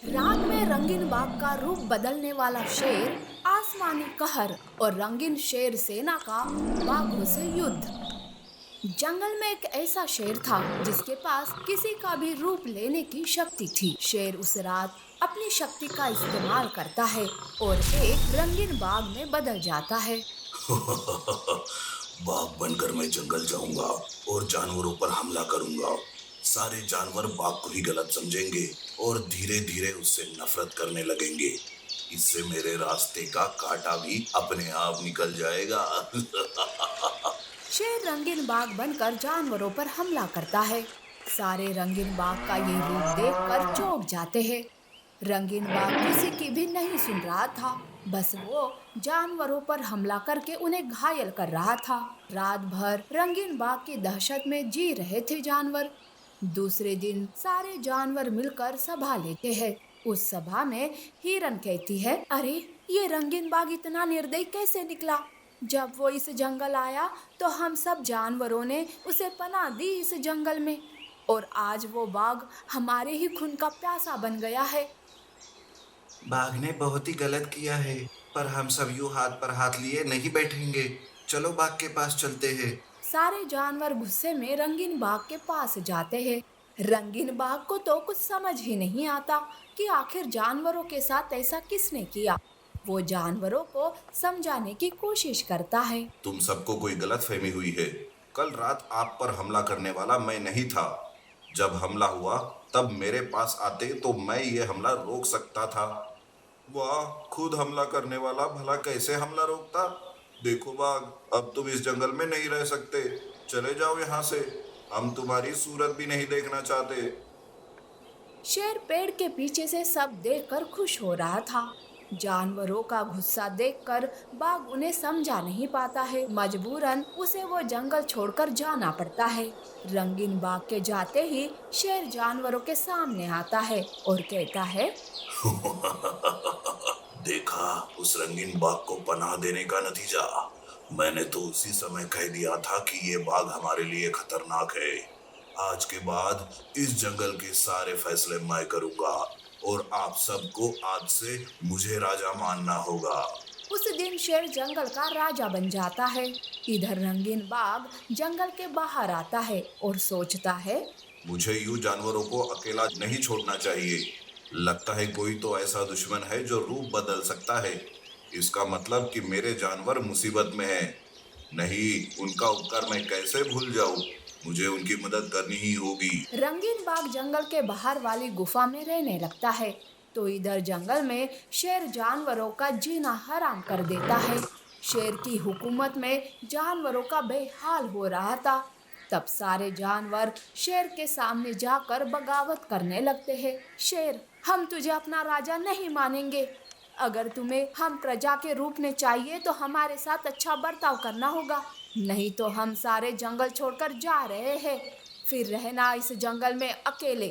रात में रंगीन बाग का रूप बदलने वाला शेर, आसमानी कहर और रंगीन शेर सेना का बाघों से युद्ध। जंगल में एक ऐसा शेर था जिसके पास किसी का भी रूप लेने की शक्ति थी। शेर उस रात अपनी शक्ति का इस्तेमाल करता है और एक रंगीन बाग में बदल जाता है। बाघ बनकर मैं जंगल जाऊंगा और जानवरों पर हमला करूंगा। सारे जानवर बाघ को ही गलत समझेंगे और धीरे धीरे उससे नफरत करने लगेंगे। इससे मेरे रास्ते का कांटा भी अपने आप निकल जाएगा। शेर रंगीन बाग बनकर जानवरों पर हमला करता है। सारे रंगीन बाग का ये रूप देखकर चौंक जाते हैं। रंगीन बाग किसी की भी नहीं सुन रहा था, बस वो जानवरों पर हमला करके उन्हें घायल कर रहा था। रात भर रंगीन बाग की दहशत में जी रहे थे जानवर। दूसरे दिन सारे जानवर मिलकर सभा लेते हैं। उस सभा में हिरन कहती है, अरे ये रंगीन बाग इतना निर्दयी कैसे निकला। जब वो इस जंगल आया तो हम सब जानवरों ने उसे पनाह दी इस जंगल में, और आज वो बाघ हमारे ही खून का प्यासा बन गया है। बाघ ने बहुत ही गलत किया है, पर हम सब यूं हाथ पर हाथ लिए नहीं बैठेंगे। चलो बाघ के पास चलते हैं। सारे जानवर गुस्से में रंगीन बाघ के पास जाते हैं। रंगीन बाघ को तो कुछ समझ ही नहीं आता कि आखिर जानवरों के साथ ऐसा किसने किया। वो जानवरों को समझाने की कोशिश करता है। तुम सबको कोई गलतफहमी हुई है। कल रात आप पर हमला करने वाला मैं नहीं था। जब हमला हुआ तब मेरे पास आते तो मैं ये हमला रोक सकता था। वाह, खुद हमला करने वाला भला कैसे हमला रोकता। देखो बाघ, अब तुम इस जंगल में नहीं रह सकते। चले जाओ यहाँ से। हम तुम्हारी सूरत भी नहीं देखना चाहते। शेर पेड़ के पीछे से सब देखकर खुश हो रहा था। जानवरों का गुस्सा देखकर बाघ उन्हें समझा नहीं पाता है। मजबूरन उसे वो जंगल छोड़कर जाना पड़ता है। रंगीन बाघ के जाते ही शेर जानवरों के सामने आता है और कहता है, देखा उस रंगीन बाघ को पनाह देने का नतीजा। मैंने तो उसी समय कह दिया था कि ये बाघ हमारे लिए खतरनाक है। आज के बाद इस जंगल के सारे फैसले मैं करूंगा और आप सबको आज से मुझे राजा मानना होगा। उस दिन शेर जंगल का राजा बन जाता है। इधर रंगीन बाघ जंगल के बाहर आता है और सोचता है, मुझे यूं जानवरों को अकेला नहीं छोड़ना चाहिए। लगता है कोई तो ऐसा दुश्मन है जो रूप बदल सकता है। इसका मतलब कि मेरे जानवर मुसीबत में हैं। नहीं, उनका उपकार मैं कैसे भूल जाऊं। मुझे उनकी मदद करनी ही होगी। रंगीन बाग जंगल के बाहर वाली गुफा में रहने लगता है। तो इधर जंगल में शेर जानवरों का जीना हराम कर देता है। शेर की हुकूमत में जानवरों का बेहाल हो रहा था। तब सारे जानवर शेर के सामने जाकर बगावत करने लगते हैं। शेर, हम तुझे अपना राजा नहीं मानेंगे। अगर तुम्हें हम प्रजा के रूप में चाहिए तो हमारे साथ अच्छा बर्ताव करना होगा, नहीं तो हम सारे जंगल छोड़कर जा रहे हैं। फिर रहना इस जंगल में अकेले।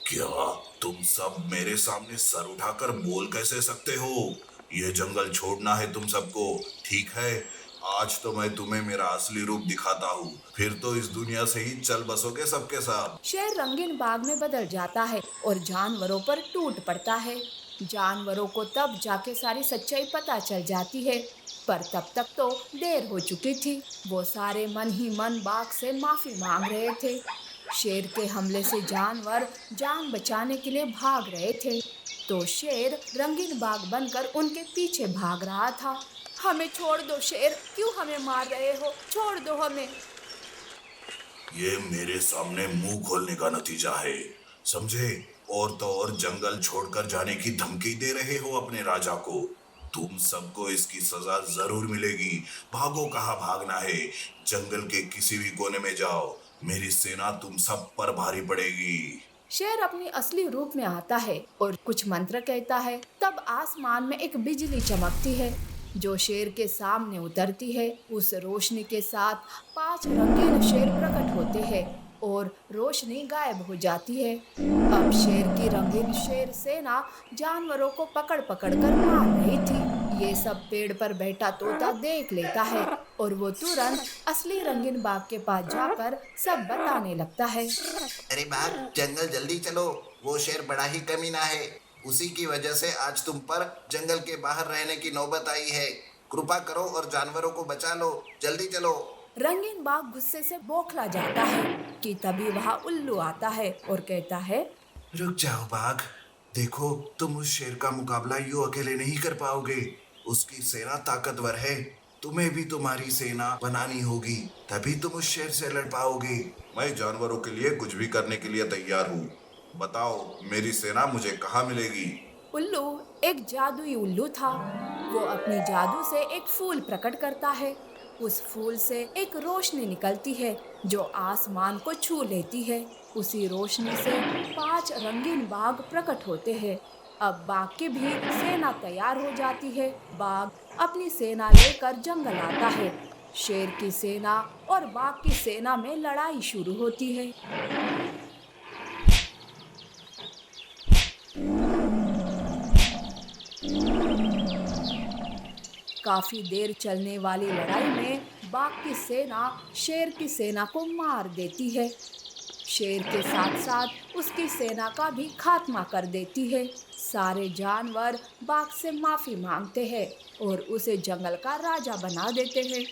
क्या तुम सब मेरे सामने सर उठाकर बोल कैसे सकते हो। यह जंगल छोड़ना है तुम सबको। ठीक है, आज तो मैं तुम्हें मेरा असली रूप दिखाता हूँ। फिर तो इस दुनिया से ही चल बसोगे सबके साथ। शेर रंगीन बाग में बदल जाता है और जानवरों पर टूट पड़ता है। जानवरों को तब जाके सारी सच्चाई पता चल जाती है, पर तब तक तो देर हो चुकी थी। वो सारे मन ही मन बाघ से माफी मांग रहे थे। शेर के हमले से जानवर जान बचाने के लिए भाग रहे थे, तो शेर रंगीन बाग बनकर उनके पीछे भाग रहा था। हमें छोड़ दो शेर, क्यों हमें मार रहे हो, छोड़ दो हमें। ये मेरे सामने मुंह खोलने का नतीजा है, समझे। और तो और जंगल छोड़कर जाने की धमकी दे रहे हो अपने राजा को। तुम सबको इसकी सजा जरूर मिलेगी। भागो, कहाँ भागना है। जंगल के किसी भी कोने में जाओ, मेरी सेना तुम सब पर भारी पड़ेगी। शेर अपनी असली रूप में आता है और कुछ मंत्र कहता है। तब आसमान में एक बिजली चमकती है जो शेर के सामने उतरती है। उस रोशनी के साथ 5 रंगीन शेर प्रकट होते हैं और रोशनी गायब हो जाती है। अब शेर की रंगीन शेर सेना जानवरों को पकड़ पकड़ कर मार रही थी। ये सब पेड़ पर बैठा तोता देख लेता है और वो तुरंत असली रंगीन बाग के पास जाकर सब बताने लगता है। अरे बाघ, जंगल जल्दी चलो। वो शेर बड़ा ही कमीना है। उसी की वजह से आज तुम पर जंगल के बाहर रहने की नौबत आई है। कृपा करो और जानवरों को बचा लो। जल्दी चलो। रंगीन बाग गुस्से से बौखला जाता है कि तभी वहां उल्लू आता है और कहता है। रुक जाओ बाघ। देखो, तुम उस शेर का मुकाबला यूं अकेले नहीं कर पाओगे। उसकी सेना ताकतवर है। तुम्हें भी तुम्हारी सेना बनानी होगी, तभी तुम उस शेर से लड़ पाओगे। मैं जानवरों के लिए कुछ भी करने के लिए तैयार हूँ। बताओ, मेरी सेना मुझे कहाँ मिलेगी? उल्लू एक जादुई उल्लू था। वो अपनी जादू से एक फूल प्रकट करता है। उस फूल से एक रोशनी निकलती है जो आसमान को छू लेती है। उसी रोशनी से 5 रंगीन बाघ प्रकट होते हैं। अब बाघ की भी सेना तैयार हो जाती है। बाघ अपनी सेना लेकर जंगल आता है। शेर की सेना और बाघ की सेना में लड़ाई शुरू होती है। काफी देर चलने वाली लड़ाई में बाघ की सेना शेर की सेना को मार देती है। शेर के साथ साथ उसकी सेना का भी खात्मा कर देती है। सारे जानवर बाघ से माफी मांगते हैं और उसे जंगल का राजा बना देते हैं।